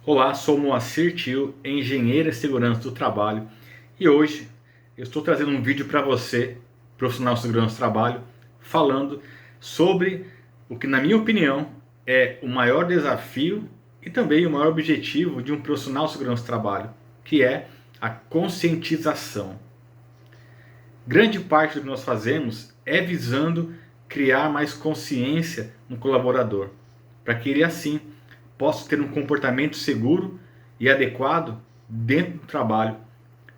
Olá, sou Moacir Tio, engenheiro em segurança do trabalho, e hoje eu estou trazendo um vídeo para você, profissional de segurança do trabalho, falando sobre o que, na minha opinião, é o maior desafio e também o maior objetivo de um profissional de segurança do trabalho, que é a conscientização. Grande parte do que nós fazemos é visando criar mais consciência no colaborador, para que ele assim possa ter um comportamento seguro e adequado dentro do trabalho,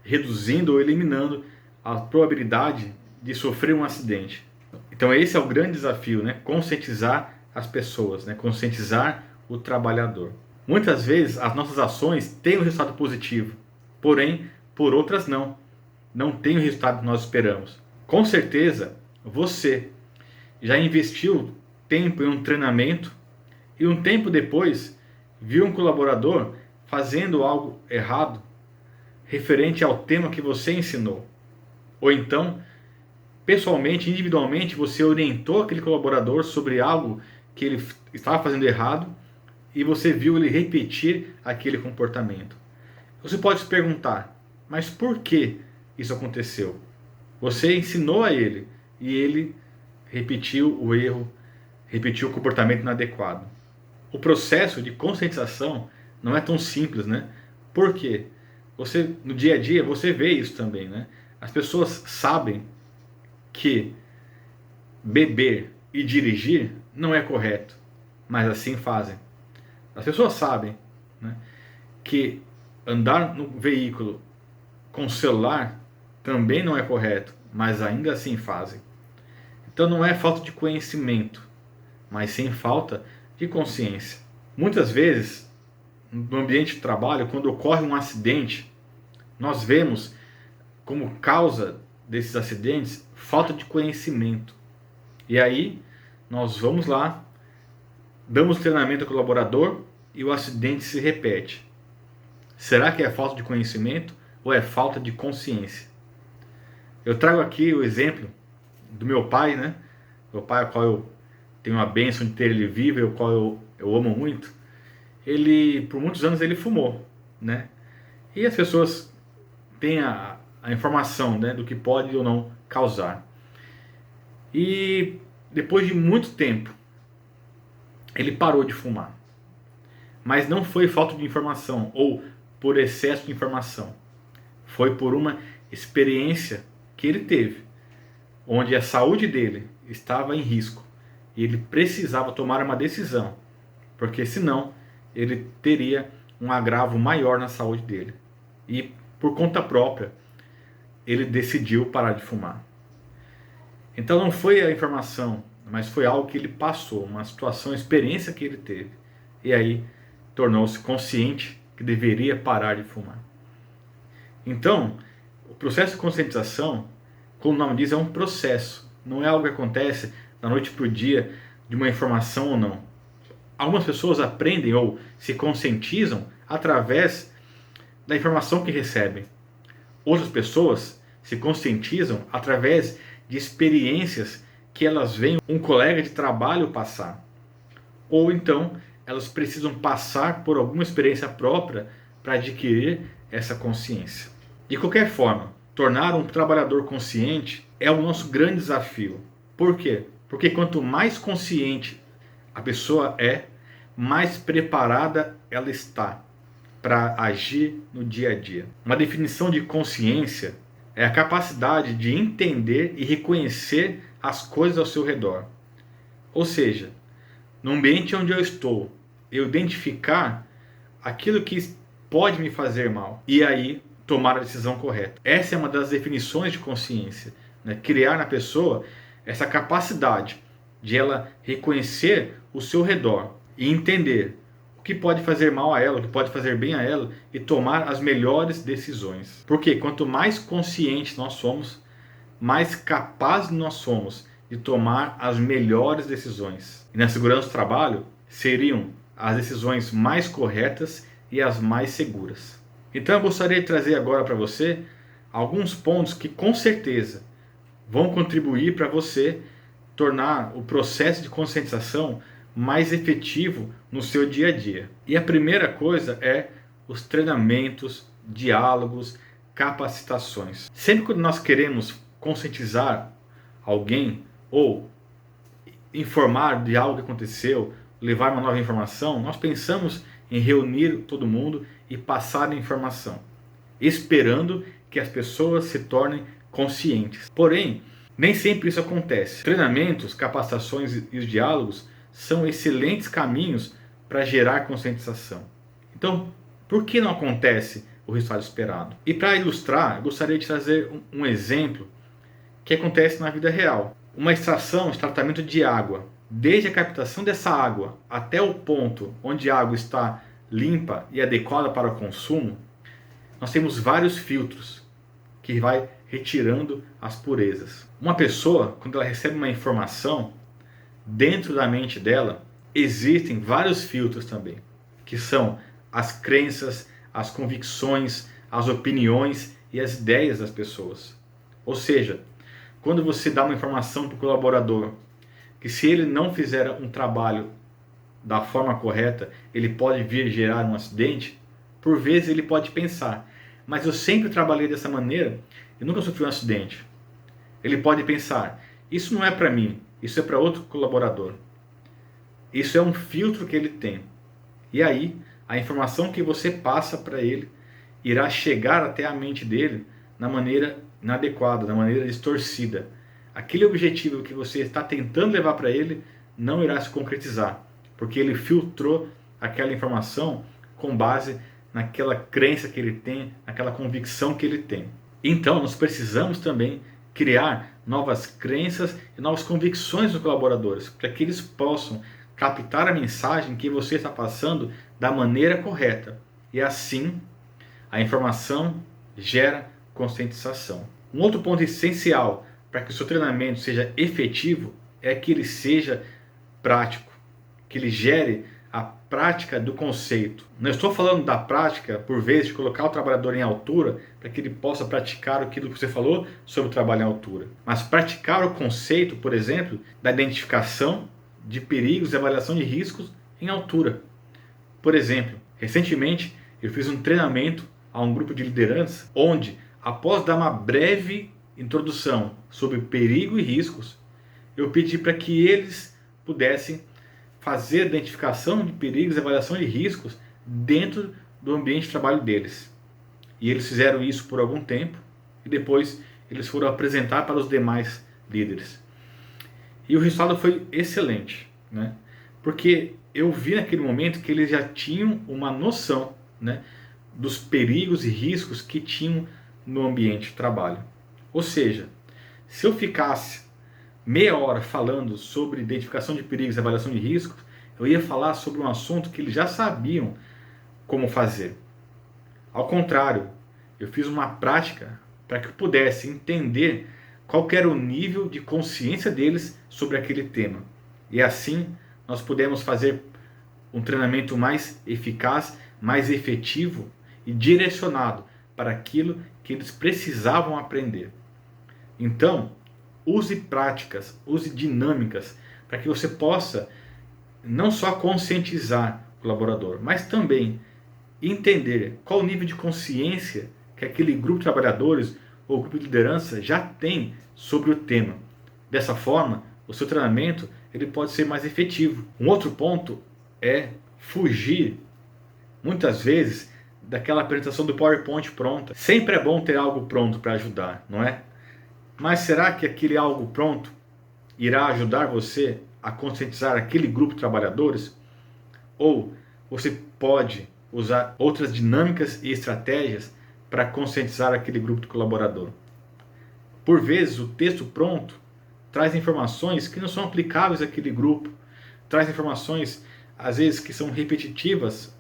reduzindo ou eliminando a probabilidade de sofrer um acidente. Então esse é o grande desafio, né? Conscientizar as pessoas, né? Conscientizar o trabalhador. Muitas vezes as nossas ações têm um resultado positivo, porém por outras não tem o resultado que nós esperamos. Com certeza você já investiu tempo em um treinamento e um tempo depois viu um colaborador fazendo algo errado referente ao tema que você ensinou. Ou então, pessoalmente, individualmente, você orientou aquele colaborador sobre algo que ele estava fazendo errado e você viu ele repetir aquele comportamento. Você pode se perguntar, mas por que isso aconteceu? Você ensinou a ele e ele repetiu o erro, repetiu o comportamento inadequado. O processo de conscientização não é tão simples, né? Por quê? Você, no dia a dia, você vê isso também, né? As pessoas sabem que beber e dirigir não é correto, mas assim fazem. As pessoas sabem, né, que andar no veículo com celular também não é correto, mas ainda assim fazem. Então não é falta de conhecimento, mas sim falta de consciência. Muitas vezes, no ambiente de trabalho, quando ocorre um acidente, nós vemos como causa desses acidentes falta de conhecimento. E aí nós vamos lá, damos treinamento ao colaborador e o acidente se repete. Será que é falta de conhecimento ou é falta de consciência? Eu trago aqui o exemplo do meu pai, né? Meu pai, ao qual eu tenho a bênção de ter ele vivo, e o qual eu amo muito. Ele, por muitos anos, ele fumou, né? E as pessoas têm a informação, né, do que pode ou não causar. E depois de muito tempo, ele parou de fumar. Mas não foi falta de informação ou por excesso de informação. Foi por uma experiência que ele teve, onde a saúde dele estava em risco e ele precisava tomar uma decisão, porque senão ele teria um agravo maior na saúde dele. E por conta própria, ele decidiu parar de fumar. Então não foi a informação, mas foi algo que ele passou, uma situação, uma experiência que ele teve. E aí tornou-se consciente que deveria parar de fumar. Então, o processo de conscientização, como o nome diz, é um processo. Não é algo que acontece da noite para o dia, de uma informação ou não. Algumas pessoas aprendem ou se conscientizam através da informação que recebem. Outras pessoas se conscientizam através de experiências que elas veem um colega de trabalho passar. Ou então elas precisam passar por alguma experiência própria para adquirir essa consciência. De qualquer forma, tornar um trabalhador consciente é o nosso grande desafio. Por quê? Porque quanto mais consciente a pessoa é, mais preparada ela está para agir no dia a dia. Uma definição de consciência é a capacidade de entender e reconhecer as coisas ao seu redor. Ou seja, no ambiente onde eu estou, eu identificar aquilo que pode me fazer mal e aí tomar a decisão correta. Essa é uma das definições de consciência, né? Criar na pessoa essa capacidade de ela reconhecer o seu redor e entender o que pode fazer mal a ela, o que pode fazer bem a ela e tomar as melhores decisões. Porque quanto mais conscientes nós somos, mais capazes nós somos de tomar as melhores decisões. E na segurança do trabalho seriam as decisões mais corretas e as mais seguras. Então eu gostaria de trazer agora para você alguns pontos que com certeza vão contribuir para você tornar o processo de conscientização mais efetivo no seu dia a dia. E a primeira coisa é os treinamentos, diálogos, capacitações. Sempre que nós queremos conscientizar alguém ou informar de algo que aconteceu, levar uma nova informação, nós pensamos em reunir todo mundo e passar a informação, esperando que as pessoas se tornem conscientes. Porém, nem sempre isso acontece. Treinamentos, capacitações e os diálogos são excelentes caminhos para gerar conscientização. Então, por que não acontece o resultado esperado? E para ilustrar, eu gostaria de trazer um exemplo que acontece na vida real. Uma extração de tratamento de água. Desde a captação dessa água até o ponto onde a água está limpa e adequada para o consumo, nós temos vários filtros que vai retirando as purezas. Uma pessoa, quando ela recebe uma informação, dentro da mente dela existem vários filtros também, que são as crenças, as convicções, as opiniões e as ideias das pessoas. Ou seja, quando você dá uma informação para o colaborador, que se ele não fizer um trabalho da forma correta, ele pode vir gerar um acidente, por vezes ele pode pensar, mas eu sempre trabalhei dessa maneira e nunca sofri um acidente. Ele pode pensar, isso não é para mim, isso é para outro colaborador. Isso é um filtro que ele tem. E aí, a informação que você passa para ele irá chegar até a mente dele na maneira inadequada, na maneira distorcida. Aquele objetivo que você está tentando levar para ele não irá se concretizar, porque ele filtrou aquela informação com base naquela crença que ele tem, naquela convicção que ele tem. Então, nós precisamos também criar novas crenças e novas convicções dos colaboradores, para que eles possam captar a mensagem que você está passando da maneira correta. E assim, a informação gera conscientização. Um outro ponto essencial para que o seu treinamento seja efetivo é que ele seja prático, que ele gere a prática do conceito. Não estou falando da prática, por vezes, de colocar o trabalhador em altura para que ele possa praticar aquilo que você falou sobre o trabalho em altura. Mas praticar o conceito, por exemplo, da identificação de perigos e avaliação de riscos em altura. Por exemplo, recentemente eu fiz um treinamento a um grupo de liderança onde, após dar uma breve introdução sobre perigo e riscos, eu pedi para que eles pudessem fazer a identificação de perigos e avaliação de riscos dentro do ambiente de trabalho deles. E eles fizeram isso por algum tempo e depois eles foram apresentar para os demais líderes. E o resultado foi excelente, né? Porque eu vi naquele momento que eles já tinham uma noção, né, dos perigos e riscos que tinham no ambiente de trabalho. Ou seja, se eu ficasse meia hora falando sobre identificação de perigos e avaliação de riscos, eu ia falar sobre um assunto que eles já sabiam como fazer. Ao contrário, eu fiz uma prática para que eu pudesse entender qual era o nível de consciência deles sobre aquele tema. E assim nós pudemos fazer um treinamento mais eficaz, mais efetivo e direcionado para aquilo que eles precisavam aprender. Então, use práticas, use dinâmicas para que você possa não só conscientizar o colaborador, mas também entender qual o nível de consciência que aquele grupo de trabalhadores ou grupo de liderança já tem sobre o tema. Dessa forma, o seu treinamento ele pode ser mais efetivo. Um outro ponto é fugir, muitas vezes, daquela apresentação do PowerPoint pronta. Sempre é bom ter algo pronto para ajudar, não é? Mas será que aquele algo pronto irá ajudar você a conscientizar aquele grupo de trabalhadores? Ou você pode usar outras dinâmicas e estratégias para conscientizar aquele grupo de colaborador? Por vezes o texto pronto traz informações que não são aplicáveis àquele grupo, traz informações às vezes que são repetitivas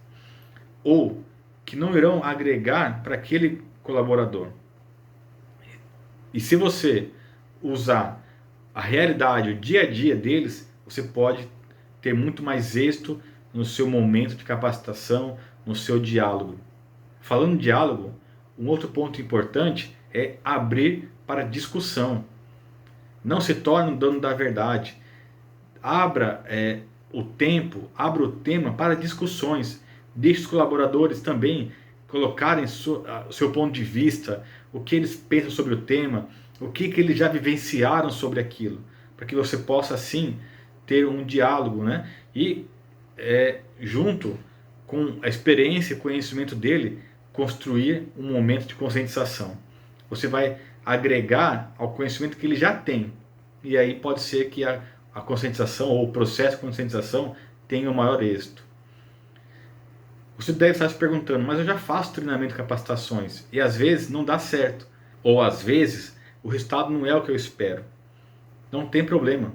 ou que não irão agregar para aquele colaborador. E se você usar a realidade, o dia a dia deles, você pode ter muito mais êxito no seu momento de capacitação, no seu diálogo. Falando em diálogo, um outro ponto importante é abrir para discussão. Não se torne o dono da verdade. Abra o tempo, abra o tema para discussões. Deixe os colaboradores também colocarem seu ponto de vista, o que eles pensam sobre o tema, o que eles já vivenciaram sobre aquilo, para que você possa assim ter um diálogo, né? E junto com a experiência e conhecimento dele, construir um momento de conscientização. Você vai agregar ao conhecimento que ele já tem, e aí pode ser que a conscientização ou o processo de conscientização tenha o maior êxito. Você deve estar se perguntando, mas eu já faço treinamento e capacitações e às vezes não dá certo, ou às vezes o resultado não é o que eu espero. Não tem problema.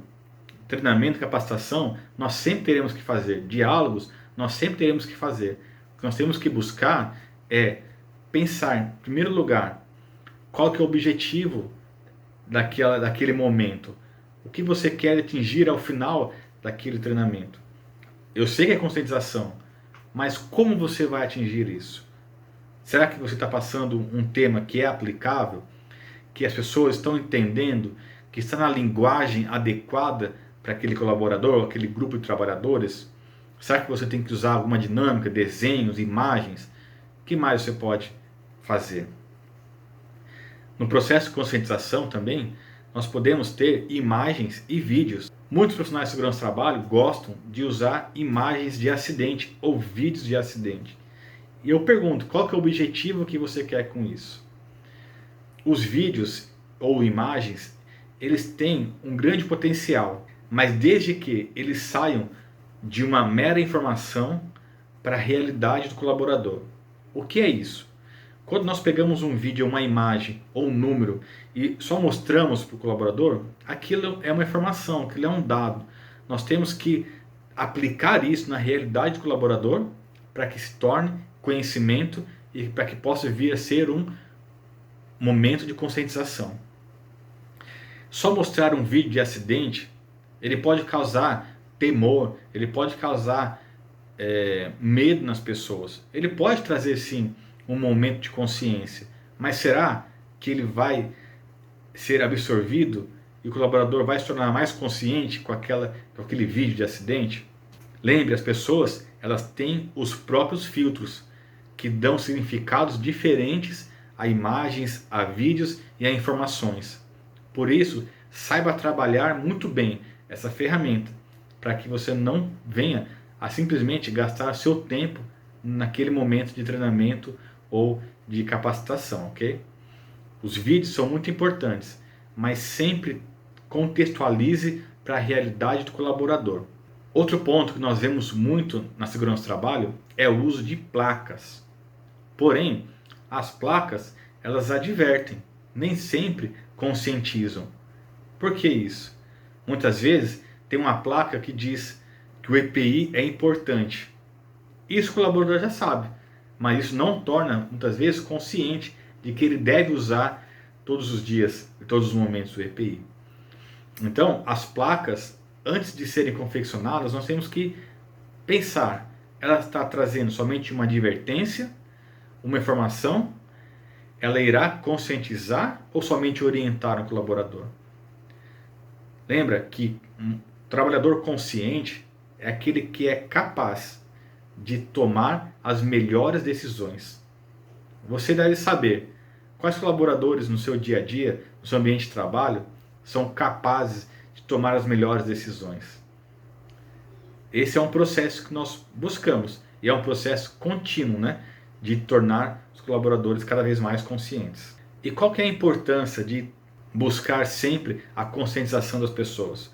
Treinamento e capacitação nós sempre teremos que fazer, diálogos nós sempre teremos que fazer. O que nós temos que buscar é pensar, em primeiro lugar, qual que é o objetivo daquele momento. O que você quer atingir ao final daquele treinamento. Eu sei que é conscientização, mas como você vai atingir isso? Será que você está passando um tema que é aplicável? Que as pessoas estão entendendo? Que está na linguagem adequada para aquele colaborador, aquele grupo de trabalhadores? Será que você tem que usar alguma dinâmica, desenhos, imagens? O que mais você pode fazer? No processo de conscientização também, nós podemos ter imagens e vídeos. Muitos profissionais de segurança do trabalho gostam de usar imagens de acidente ou vídeos de acidente. E eu pergunto, qual que é o objetivo que você quer com isso? Os vídeos ou imagens, eles têm um grande potencial, mas desde que eles saiam de uma mera informação para a realidade do colaborador. O que é isso? Quando nós pegamos um vídeo, uma imagem ou um número e só mostramos para o colaborador, aquilo é uma informação, aquilo é um dado. Nós temos que aplicar isso na realidade do colaborador para que se torne conhecimento e para que possa vir a ser um momento de conscientização. Só mostrar um vídeo de acidente, ele pode causar temor, ele pode causar medo nas pessoas. Ele pode trazer sim um momento de consciência, mas será que ele vai ser absorvido e o colaborador vai se tornar mais consciente com aquele vídeo de acidente? Lembre, as pessoas elas têm os próprios filtros que dão significados diferentes a imagens, a vídeos e a informações. Por isso, saiba trabalhar muito bem essa ferramenta para que você não venha a simplesmente gastar seu tempo naquele momento de treinamento ou de capacitação, ok? Os vídeos são muito importantes, mas sempre contextualize para a realidade do colaborador. Outro ponto que nós vemos muito na segurança do trabalho é o uso de placas. Porém, as placas, elas advertem, nem sempre conscientizam. Por que isso? Muitas vezes tem uma placa que diz que o EPI é importante. Isso o colaborador já sabe, mas isso não torna, muitas vezes, consciente de que ele deve usar todos os dias, em todos os momentos o EPI. Então, as placas, antes de serem confeccionadas, nós temos que pensar, ela está trazendo somente uma advertência, uma informação, ela irá conscientizar ou somente orientar o colaborador? Lembra que um trabalhador consciente é aquele que é capaz de tomar as melhores decisões. Você deve saber quais colaboradores no seu dia a dia, no seu ambiente de trabalho, são capazes de tomar as melhores decisões. Esse é um processo que nós buscamos e é um processo contínuo, né, de tornar os colaboradores cada vez mais conscientes. E qual que é a importância de buscar sempre a conscientização das pessoas?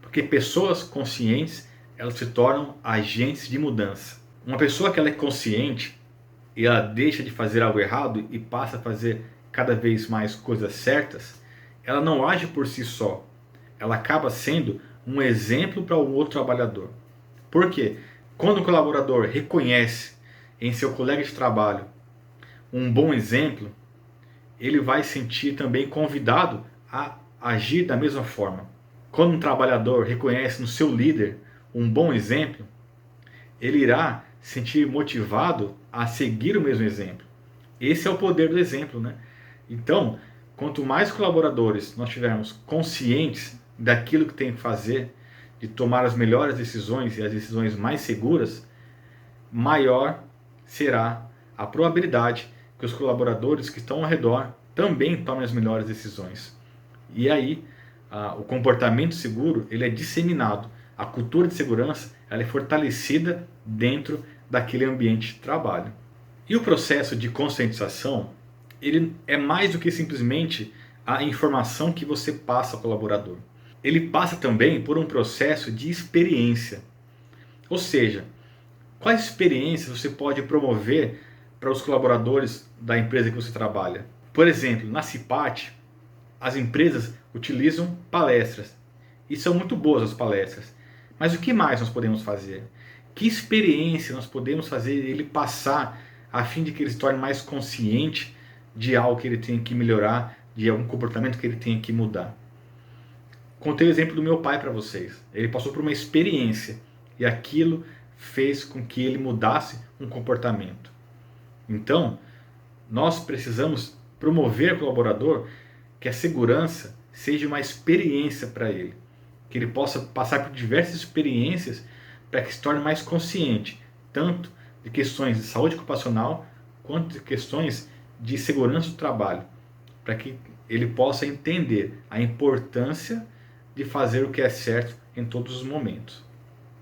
Porque pessoas conscientes, elas se tornam agentes de mudança. Uma pessoa que ela é consciente e ela deixa de fazer algo errado e passa a fazer cada vez mais coisas certas, ela não age por si só. Ela acaba sendo um exemplo para um outro trabalhador. Por quê? Quando o colaborador reconhece em seu colega de trabalho um bom exemplo, ele vai sentir também convidado a agir da mesma forma. Quando um trabalhador reconhece no seu líder um bom exemplo, ele irá se sentir motivado a seguir o mesmo exemplo. Esse é o poder do exemplo, né? Então, quanto mais colaboradores nós tivermos conscientes daquilo que tem que fazer, de tomar as melhores decisões e as decisões mais seguras, maior será a probabilidade que os colaboradores que estão ao redor também tomem as melhores decisões. E aí, o comportamento seguro ele é disseminado. A cultura de segurança ela é fortalecida dentro daquele ambiente de trabalho. E o processo de conscientização ele é mais do que simplesmente a informação que você passa ao colaborador. Ele passa também por um processo de experiência. Ou seja, quais experiências você pode promover para os colaboradores da empresa que você trabalha? Por exemplo, na CIPAT, as empresas utilizam palestras. E são muito boas as palestras. Mas o que mais nós podemos fazer? Que experiência nós podemos fazer ele passar a fim de que ele se torne mais consciente de algo que ele tem que melhorar, de algum comportamento que ele tem que mudar? Contei o exemplo do meu pai para vocês. Ele passou por uma experiência e aquilo fez com que ele mudasse um comportamento. Então, nós precisamos promover ao colaborador que a segurança seja uma experiência para ele, que ele possa passar por diversas experiências para que se torne mais consciente, tanto de questões de saúde ocupacional quanto de questões de segurança do trabalho, para que ele possa entender a importância de fazer o que é certo em todos os momentos.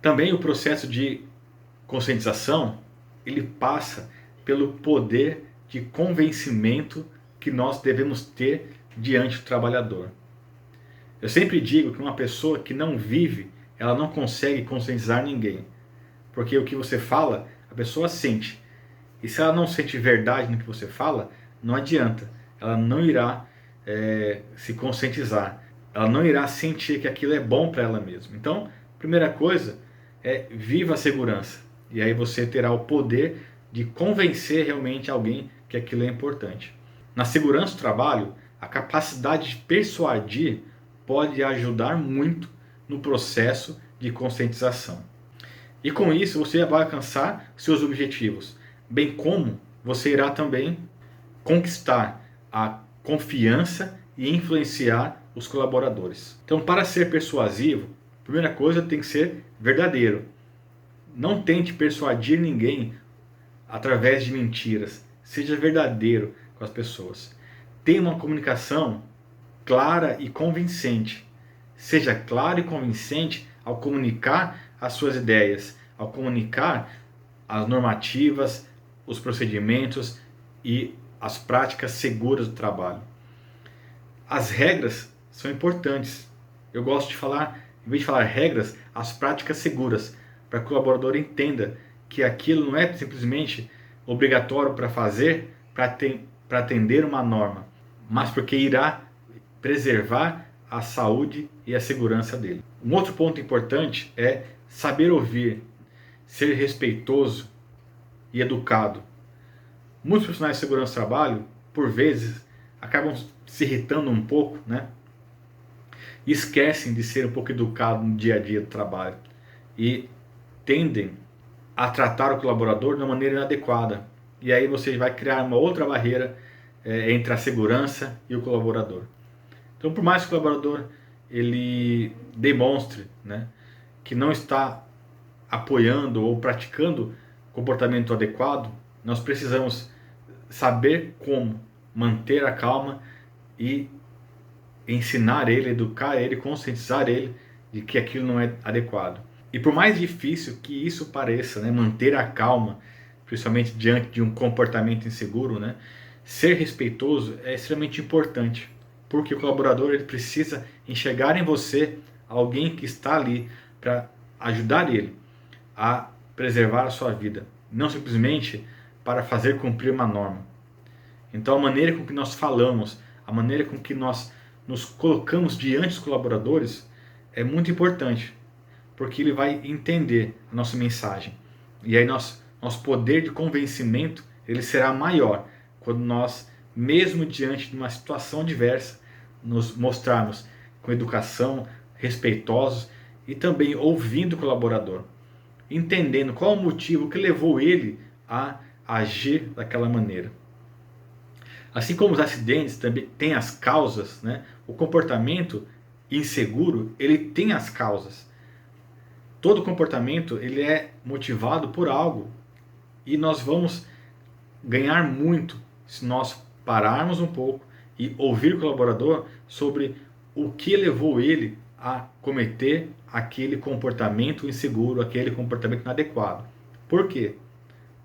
Também o processo de conscientização, ele passa pelo poder de convencimento que nós devemos ter diante do trabalhador. Eu sempre digo que uma pessoa que não vive, ela não consegue conscientizar ninguém. Porque o que você fala, a pessoa sente. E se ela não sente verdade no que você fala, não adianta. Ela não irá se conscientizar. Ela não irá sentir que aquilo é bom para ela mesma. Então, a primeira coisa é viva a segurança. E aí você terá o poder de convencer realmente alguém que aquilo é importante. Na segurança do trabalho, a capacidade de persuadir pode ajudar muito no processo de conscientização. E com isso você vai alcançar seus objetivos, bem como você irá também conquistar a confiança e influenciar os colaboradores. Então, para ser persuasivo, a primeira coisa tem que ser verdadeiro. Não tente persuadir ninguém através de mentiras. Seja verdadeiro com as pessoas. Tenha uma comunicação clara e convincente. Seja claro e convincente ao comunicar as suas ideias, ao comunicar as normativas, os procedimentos e as práticas seguras do trabalho. As regras são importantes. Eu gosto de falar, em vez de falar regras, as práticas seguras, para que o colaborador entenda que aquilo não é simplesmente obrigatório para fazer, para atender uma norma, mas porque irá preservar a saúde e a segurança dele. Um outro ponto importante é saber ouvir, ser respeitoso e educado. Muitos profissionais de segurança do trabalho, por vezes, acabam se irritando um pouco, né? E esquecem de ser um pouco educados no dia a dia do trabalho e tendem a tratar o colaborador de uma maneira inadequada. E aí você vai criar uma outra barreira entre a segurança e o colaborador. Então, por mais que o colaborador ele demonstre, né, que não está apoiando ou praticando comportamento adequado, nós precisamos saber como manter a calma e ensinar ele, educar ele, conscientizar ele de que aquilo não é adequado. E por mais difícil que isso pareça, né, manter a calma, principalmente diante de um comportamento inseguro, né, ser respeitoso é extremamente importante, porque o colaborador ele precisa enxergar em você alguém que está ali para ajudar ele a preservar a sua vida, não simplesmente para fazer cumprir uma norma. Então a maneira com que nós falamos, a maneira com que nós nos colocamos diante dos colaboradores é muito importante, porque ele vai entender a nossa mensagem. E aí nosso poder de convencimento ele será maior quando nós, mesmo diante de uma situação diversa, nos mostrarmos com educação, respeitosos e também ouvindo o colaborador, entendendo qual o motivo que levou ele a agir daquela maneira. Assim como os acidentes também têm as causas, né? O comportamento inseguro ele tem as causas. Todo comportamento ele é motivado por algo e nós vamos ganhar muito se nós pararmos um pouco e ouvir o colaborador sobre o que levou ele a cometer aquele comportamento inseguro, aquele comportamento inadequado. Por quê?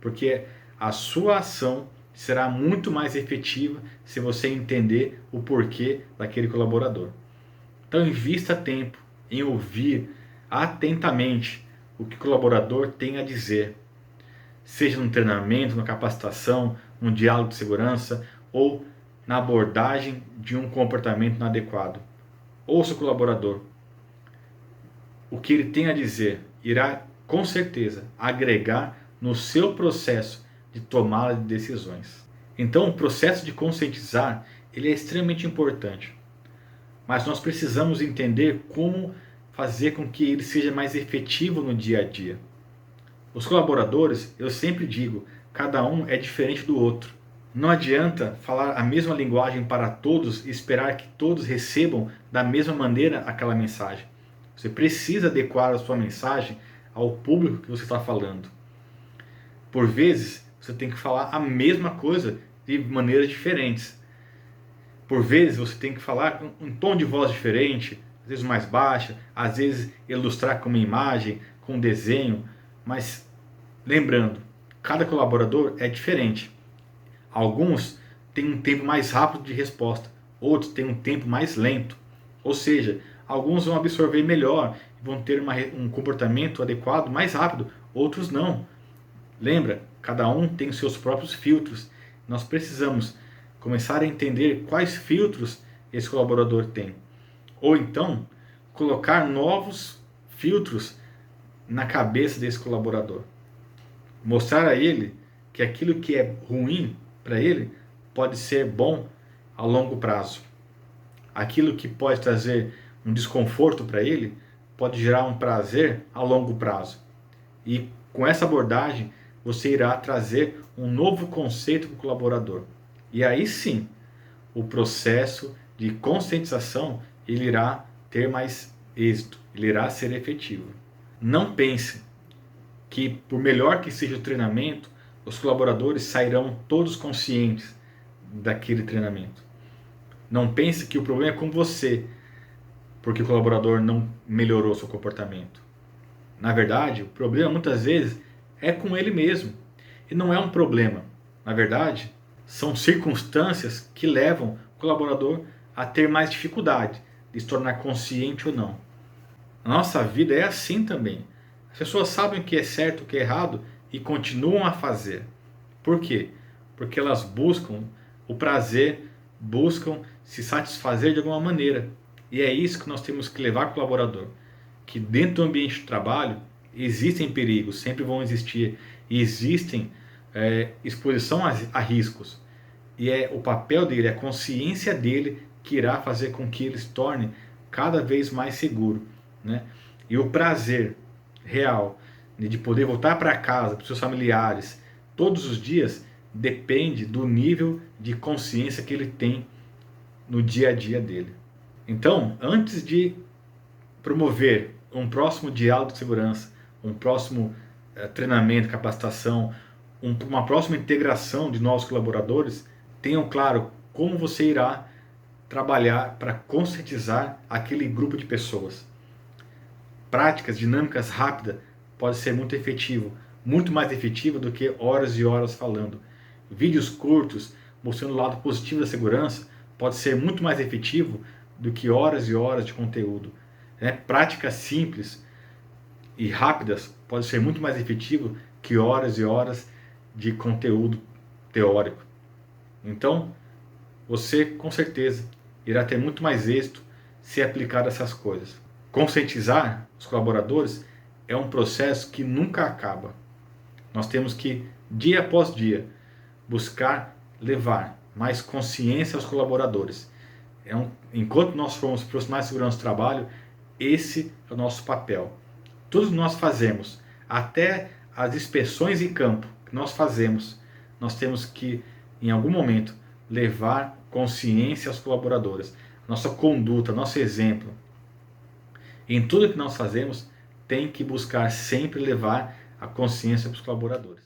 Porque a sua ação será muito mais efetiva se você entender o porquê daquele colaborador. Então invista tempo em ouvir atentamente o que o colaborador tem a dizer, seja no treinamento, na capacitação, no diálogo de segurança ou na abordagem de um comportamento inadequado. Ouça o colaborador. O que ele tem a dizer irá, com certeza, agregar no seu processo de tomada de decisões. Então, o processo de conscientizar ele é extremamente importante, mas nós precisamos entender como fazer com que ele seja mais efetivo no dia a dia. Os colaboradores, eu sempre digo, cada um é diferente do outro. Não adianta falar a mesma linguagem para todos e esperar que todos recebam da mesma maneira aquela mensagem. Você precisa adequar a sua mensagem ao público que você está falando. Por vezes, você tem que falar a mesma coisa de maneiras diferentes. Por vezes, você tem que falar com um tom de voz diferente, às vezes mais baixa, às vezes ilustrar com uma imagem, com um desenho. Mas, lembrando, cada colaborador é diferente. Alguns têm um tempo mais rápido de resposta, outros têm um tempo mais lento. Ou seja, alguns vão absorver melhor e vão ter um comportamento adequado mais rápido, outros não. Lembra, cada um tem seus próprios filtros. Nós precisamos começar a entender quais filtros esse colaborador tem. Ou então, colocar novos filtros na cabeça desse colaborador. Mostrar a ele que aquilo que é ruim para ele pode ser bom a longo prazo. Aquilo que pode trazer um desconforto para ele pode gerar um prazer a longo prazo. E com essa abordagem você irá trazer um novo conceito para o colaborador. E aí sim, o processo de conscientização ele irá ter mais êxito, ele irá ser efetivo. Não pense que, por melhor que seja o treinamento, os colaboradores sairão todos conscientes daquele treinamento. Não pense que o problema é com você, porque o colaborador não melhorou seu comportamento. Na verdade, o problema muitas vezes é com ele mesmo. E não é um problema. Na verdade, são circunstâncias que levam o colaborador a ter mais dificuldade de se tornar consciente ou não. A nossa vida é assim também. As pessoas sabem o que é certo e o que é errado e continuam a fazer. Por quê? Porque elas buscam o prazer, buscam se satisfazer de alguma maneira. E é isso que nós temos que levar para o colaborador. Que dentro do ambiente de trabalho existem perigos, sempre vão existir. E existem exposição a riscos. E é o papel dele, a consciência dele que irá fazer com que ele se torne cada vez mais seguro, né? E o prazer real de poder voltar para casa, para os seus familiares, todos os dias, depende do nível de consciência que ele tem no dia a dia dele. Então, antes de promover um próximo diálogo de segurança, um próximo treinamento, capacitação, uma próxima integração de novos colaboradores, tenham claro como você irá trabalhar para conscientizar aquele grupo de pessoas. Práticas dinâmicas rápidas pode ser muito efetivo, muito mais efetivo do que horas e horas falando. Vídeos curtos mostrando o lado positivo da segurança pode ser muito mais efetivo do que horas e horas de conteúdo. Práticas simples e rápidas pode ser muito mais efetivo que horas e horas de conteúdo teórico. Então, você com certeza irá ter muito mais êxito se aplicar essas coisas. Conscientizar os colaboradores é um processo que nunca acaba. Nós temos que, dia após dia, buscar levar mais consciência aos colaboradores. Enquanto nós formos profissionais de segurança do trabalho, esse é o nosso papel. Tudo que nós fazemos, até as inspeções em campo que nós fazemos, nós temos que, em algum momento, levar consciência aos colaboradores. Nossa conduta, nosso exemplo. Em tudo que nós fazemos, tem que buscar sempre levar a consciência para os colaboradores.